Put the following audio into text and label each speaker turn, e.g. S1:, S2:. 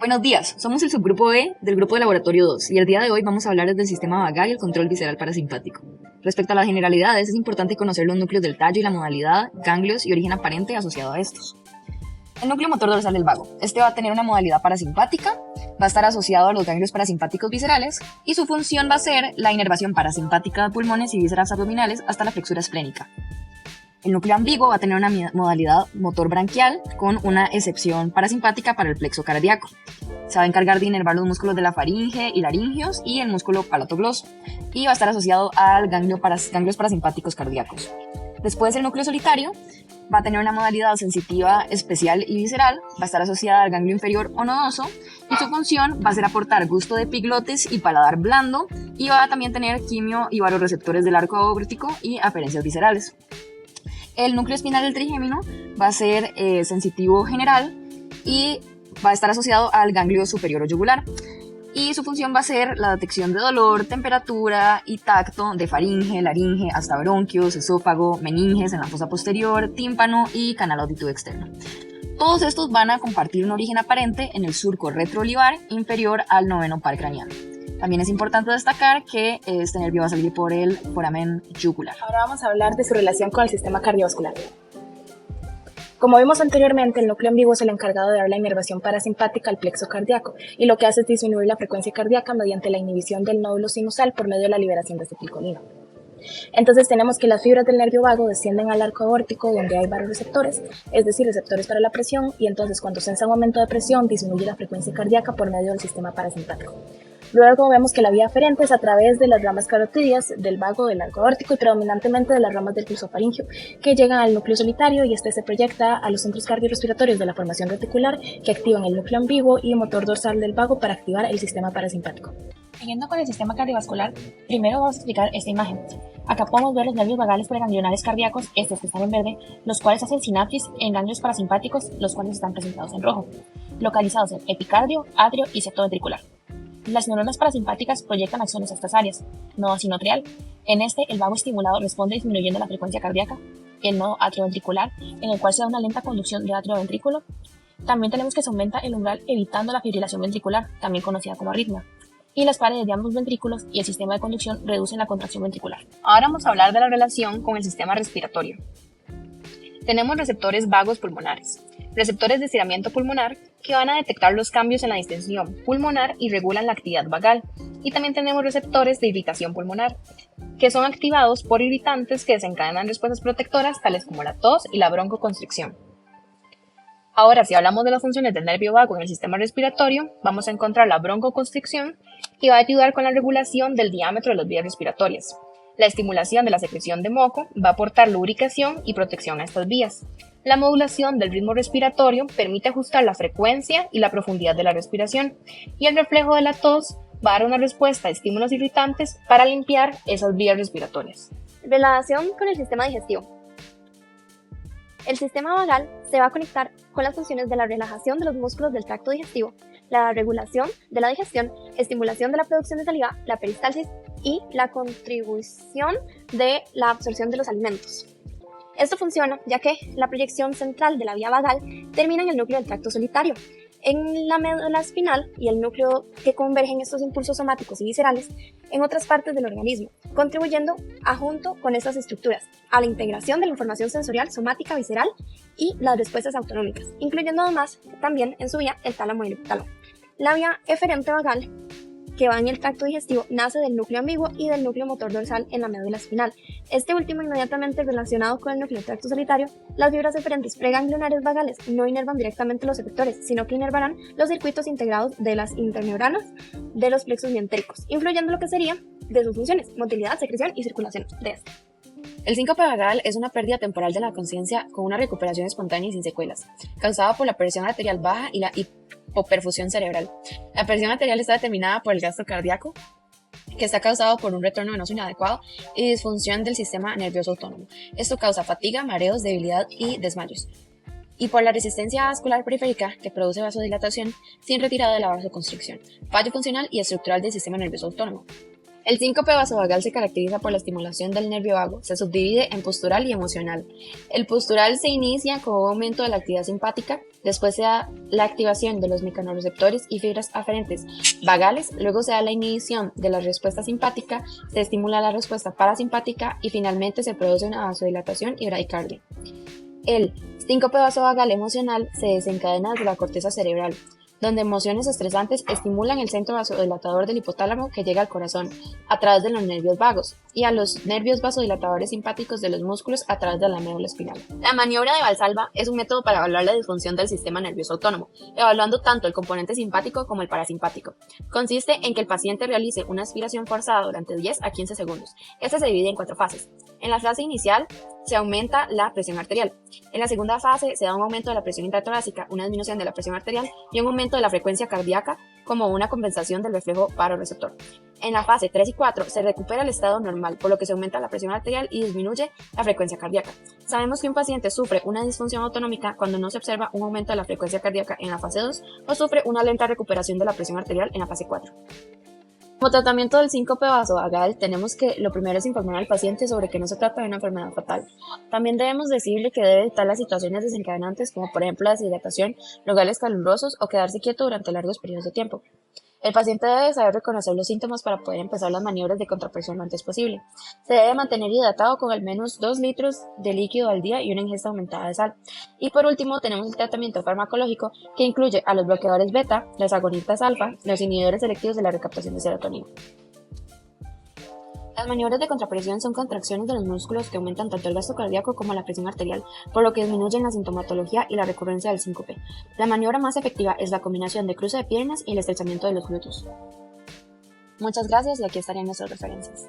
S1: Buenos días, somos el subgrupo B del grupo de laboratorio 2 y el día de hoy vamos a hablar del sistema vagal y el control visceral parasimpático. Respecto a las generalidades, es importante conocer los núcleos del tallo y la modalidad, ganglios y origen aparente asociado a estos. El núcleo motor dorsal del vago. Este va a tener una modalidad parasimpática, va a estar asociado a los ganglios parasimpáticos viscerales y su función va a ser la inervación parasimpática de pulmones y vísceras abdominales hasta la flexura esplénica. El núcleo ambiguo va a tener una modalidad motor branquial con una excepción parasimpática para el plexo cardíaco. Se va a encargar de inervar los músculos de la faringe y laringeos y el músculo palatogloso y va a estar asociado al ganglios parasimpáticos cardíacos. Después el núcleo solitario va a tener una modalidad sensitiva especial y visceral, va a estar asociada al ganglio inferior o nodoso y su función va a ser aportar gusto de epiglotis y paladar blando y va a también tener quimio y varoreceptores del arco aórtico y aferencias viscerales. El núcleo espinal del trigémino va a ser sensitivo general y va a estar asociado al ganglio superior o yugular. Y su función va a ser la detección de dolor, temperatura y tacto de faringe, laringe, hasta bronquios, esófago, meninges en la fosa posterior, tímpano y canal auditivo externo. Todos estos van a compartir un origen aparente en el surco retroolivar inferior al noveno par craneal. También es importante destacar que este nervio va a salir por el foramen yugular.
S2: Ahora vamos a hablar de su relación con el sistema cardiovascular. Como vimos anteriormente, el núcleo ambiguo es el encargado de dar la inervación parasimpática al plexo cardíaco y lo que hace es disminuir la frecuencia cardíaca mediante la inhibición del nódulo sinusal por medio de la liberación de acetilcolina. Entonces tenemos que las fibras del nervio vago descienden al arco aórtico donde hay varoreceptores, es decir, receptores para la presión, y entonces cuando se hace un aumento de presión disminuye la frecuencia cardíaca por medio del sistema parasimpático. Luego vemos que la vía aferente es a través de las ramas carotídeas del vago del arco aórtico y predominantemente de las ramas del pulso faríngeo que llegan al núcleo solitario y este se proyecta a los centros cardiorrespiratorios de la formación reticular que activan el núcleo ambiguo y motor dorsal del vago para activar el sistema parasimpático.
S3: Siguiendo con el sistema cardiovascular, primero vamos a explicar esta imagen. Acá podemos ver los nervios vagales preganglionales cardíacos, estos que están en verde, los cuales hacen sinapsis en ganglios parasimpáticos, los cuales están presentados en rojo, localizados en epicardio, atrio y septo ventricular. Las neuronas parasimpáticas proyectan acciones a estas áreas. Nodo sinoatrial. En este, el vago estimulado responde disminuyendo la frecuencia cardíaca. El nodo atrioventricular, en el cual se da una lenta conducción de atrio-ventrículo. También tenemos que se aumenta el umbral evitando la fibrilación ventricular, también conocida como arritmia. Y las paredes de ambos ventrículos y el sistema de conducción reducen la contracción ventricular.
S1: Ahora vamos a hablar de la relación con el sistema respiratorio. Tenemos receptores vagos pulmonares, receptores de estiramiento pulmonar que van a detectar los cambios en la distensión pulmonar y regulan la actividad vagal. Y también tenemos receptores de irritación pulmonar, que son activados por irritantes que desencadenan respuestas protectoras tales como la tos y la broncoconstricción. Ahora, si hablamos de las funciones del nervio vago en el sistema respiratorio, vamos a encontrar la broncoconstricción, que va a ayudar con la regulación del diámetro de las vías respiratorias. La estimulación de la secreción de moco va a aportar lubricación y protección a estas vías. La modulación del ritmo respiratorio permite ajustar la frecuencia y la profundidad de la respiración, y el reflejo de la tos va a dar una respuesta a estímulos irritantes para limpiar esas vías respiratorias.
S4: Relación con el sistema digestivo. El sistema vagal se va a conectar con las funciones de la relajación de los músculos del tracto digestivo, la regulación de la digestión, estimulación de la producción de saliva, la peristalsis y la contribución de la absorción de los alimentos. Esto funciona ya que la proyección central de la vía vagal termina en el núcleo del tracto solitario, en la médula espinal y el núcleo que convergen estos impulsos somáticos y viscerales en otras partes del organismo, contribuyendo junto con estas estructuras a la integración de la información sensorial, somática, visceral y las respuestas autonómicas, incluyendo además también en su vía el tálamo y el hipotálamo. La vía eferente vagal, que va en el tracto digestivo, nace del núcleo ambiguo y del núcleo motor dorsal en la médula espinal. Este último inmediatamente relacionado con el núcleo del tracto solitario, las fibras eferentes preganglionares vagales no inervan directamente los efectores, sino que inervarán los circuitos integrados de las interneuronas de los plexos mientéricos, influyendo lo que sería de sus funciones, motilidad, secreción y circulación de este.
S5: El síncope vagal es una pérdida temporal de la conciencia con una recuperación espontánea y sin secuelas, causada por la presión arterial baja y la hipoperfusión cerebral. La presión arterial está determinada por el gasto cardíaco, que está causado por un retorno venoso inadecuado y disfunción del sistema nervioso autónomo. Esto causa fatiga, mareos, debilidad y desmayos. Y por la resistencia vascular periférica, que produce vasodilatación sin retirada de la vasoconstricción, fallo funcional y estructural del sistema nervioso autónomo. El síncope vasovagal se caracteriza por la estimulación del nervio vago. Se subdivide en postural y emocional. El postural se inicia con un aumento de la actividad simpática, después se da la activación de los mecanorreceptores y fibras aferentes vagales, luego se da la inhibición de la respuesta simpática, se estimula la respuesta parasimpática y finalmente se produce una vasodilatación y bradicardia. El síncope vasovagal emocional se desencadena desde la corteza cerebral, donde emociones estresantes estimulan el centro vasodilatador del hipotálamo que llega al corazón a través de los nervios vagos y a los nervios vasodilatadores simpáticos de los músculos a través de la médula espinal. La maniobra de Valsalva es un método para evaluar la disfunción del sistema nervioso autónomo, evaluando tanto el componente simpático como el parasimpático. Consiste en que el paciente realice una aspiración forzada durante 10 a 15 segundos. Esta se divide en 4 fases. En la fase inicial se aumenta la presión arterial. En la segunda fase se da un aumento de la presión intratorácica, una disminución de la presión arterial y un aumento de la frecuencia cardíaca como una compensación del reflejo baroreceptor. En la fase 3 y 4 se recupera el estado normal, por lo que se aumenta la presión arterial y disminuye la frecuencia cardíaca. Sabemos que un paciente sufre una disfunción autonómica cuando no se observa un aumento de la frecuencia cardíaca en la fase 2 o sufre una lenta recuperación de la presión arterial en la fase 4. Como tratamiento del síncope vasovagal, tenemos que lo primero es informar al paciente sobre que no se trata de una enfermedad fatal. También debemos decirle que debe evitar las situaciones desencadenantes como por ejemplo la deshidratación, lugares calurosos o quedarse quieto durante largos periodos de tiempo. El paciente debe saber reconocer los síntomas para poder empezar las maniobras de contrapresión lo antes posible. Se debe mantener hidratado con al menos 2 litros de líquido al día y una ingesta aumentada de sal. Y por último tenemos el tratamiento farmacológico que incluye a los bloqueadores beta, los agonistas alfa, los inhibidores selectivos de la recaptación de serotonina. Las maniobras de contrapresión son contracciones de los músculos que aumentan tanto el gasto cardíaco como la presión arterial, por lo que disminuyen la sintomatología y la recurrencia del síncope. La maniobra más efectiva es la combinación de cruce de piernas y el estrechamiento de los glúteos. Muchas gracias y aquí estarían nuestras referencias.